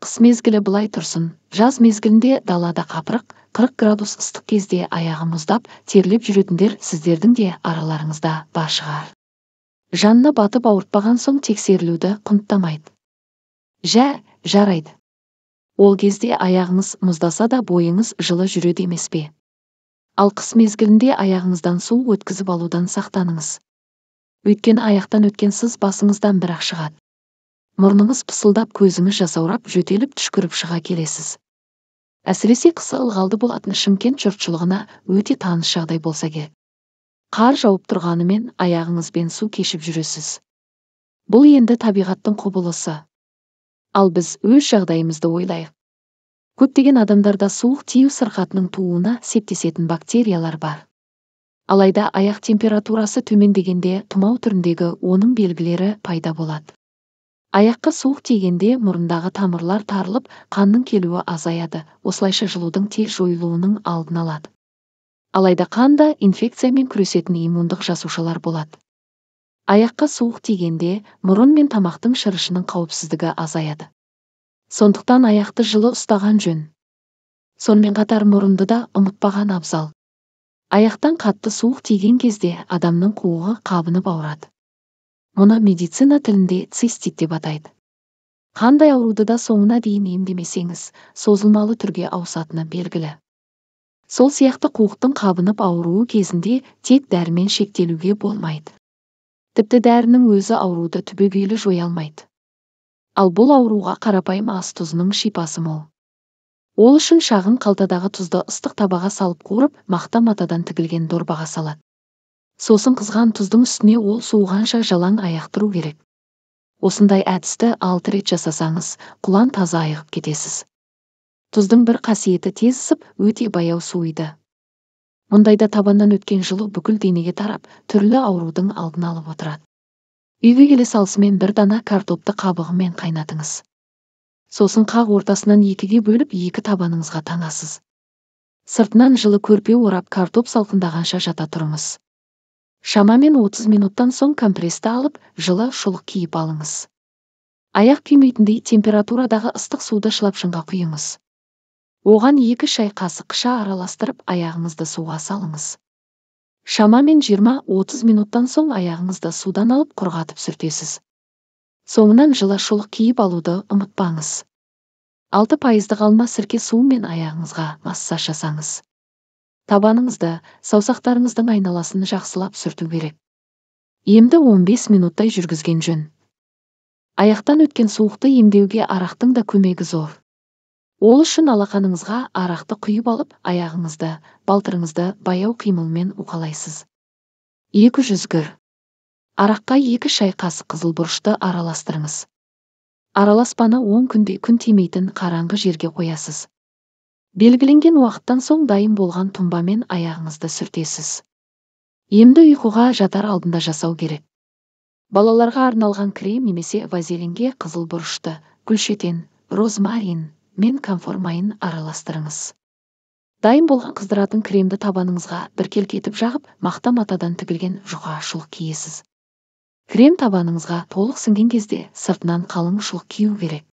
Қыс мезгілі былай тұрсын, жаз мезгілінде далада қапырық, 40 градус ыстық кезде аяғы мұздап, терлеп жүретіндер сіздердің де араларыңызда бар шығар. Жанына батып ауыртпаған соң тексерілуді құнттамайды. Жарайды. Ол кезде аяғыңыз мұздаса да бойыңыз жылы жүреді емес пе? Ал қыс мезгілінде аяғыңыздан су өткізіп алудан сақтаныңыз. Өйткені аяқтан өткен сыз басыңыздан бір-ақ шығады. Мұрныңыз пысылдап, көзіңіз жасаурап, жөтеліп түшкіріп шыға келесіз. Әсіресе қысы ылғалды болатын Шымкент жұртшылығына өте таныс жағдай болса керек. Қар жауып тұрғанымен аяғыңызбен су кешіп жүресіз. Бұл енді табиғаттың құбылысы. Ал біз өз жағдайымызды ойлайық. Көптеген адамдарда суық тию сырқатының тууына септесетін бактериялар бар. Алайда аяқ температурасы төмендегенде тұмау түріндегі оның белгілері пайда болады. Аяққа суық тигенде мұрындағы тамырлар тарылып, қанның келуі азаяды, осылайша жылудың тез жойылуының алдын алады. Алайда қанда инфекциямен күресетін иммундық жасушалар болады. Аяққа суық тигенде мұрын мен тамақтың шырышының қауіпсіздігі азаяды. Сондықтан аяқты жылы ұстаған жөн. Сонымен қатар мұрынды да ұмытпаған абзал. Аяқтан қатты суық тиген кезде адамның қуығы қабынып ауырады. Мұны медицина тілінде цистит деп атайды. Қандай ауруды да соңына дейін емдемесеңіз, созылмалы түрге ауысатыны белгілі. Сол сияқты қуықтың қабынып ауруы кезінде тек дәрімен шектелуге болмайды. Тіпті дәрінің өзі ауруды түбегейлі жоя алмайды. Ал бұл ауруға қарапайым ас тұзының шипасы мол. Ол үшін шағын қалтадағы тұзды ыстық табаға салып қуырып, мақта матадан тігілген дорбаға салады. Сосын қызған тұздың үстіне ол суығанша жалаң аяқ тұру керек. Осындай әдісті 6 рет жасасаңыз, құлан таза айығып кетесіз. Тұздың бір қасиеті тез ысып, өте баяу суиды. Мұндайда табаннан өткен жылу бүкіл денеге тарап, түрлі аурудың алдын алып отырады. Үйге келе салысымен бір дана картопты қабығымен қайнатыңыз. Сосын қақ ортасынан 2-ге бөліп 2 табаныңызға таңасыз. Сыртынан жылы көрпе орап картоп салқындағанша жата тұрыңыз. Шамамен 30 минуттан соң компрессті алып, жылы шұлық киіп алыңыз. Аяқ күймейтіндей температурадағы ыстық суды шылапшынға құйыңыз. Оған 2 шай қасық қыша араластырып, аяғыңызды суға салыңыз. Шамамен 20-30 минуттан соң аяғыңызды судан алып құрғатып сүртесіз. Соңынан жылы шұлық киіп алуды ұмытпаңыз. 6% алма сірке суымен аяғыңызға массаж жасаңыз. Табаныңызды, саусақтарыңыздың айналасын жақсылап сүрту керек. Емді 15 минуттай жүргізген жөн. Аяқтан өткен суықты емдеуге арақтың да көмегі зор. Ол үшін алақаныңызға арақты құйып алып, аяғыңызды, балтырыңызды баяу қимылмен уқалайсыз. 200 г. Араққа 2 шай қасық қызыл бұрышты араластырыңыз. Араласпаны 10 күнде күн тимейтін қараңғы жерге қоясыз. Белгіленген уақыттан соң дайын болған тұнбамен аяғыңызды сүртесіз. Емді ұйқыға жатар алдында жасау керек. Балаларға арналған крем немесе вазелинге қызыл бұрышты, гүлшетен, розмарин мен камфор майын араластырыңыз. Дайын болған қыздыратын кремді табаныңызға біркелкетіп жағып, мақта матадан тігілген жұқа шұлық киесіз. Крем табаныңызға толық сіңген кезде сыртынан қалың шұлық кию керек.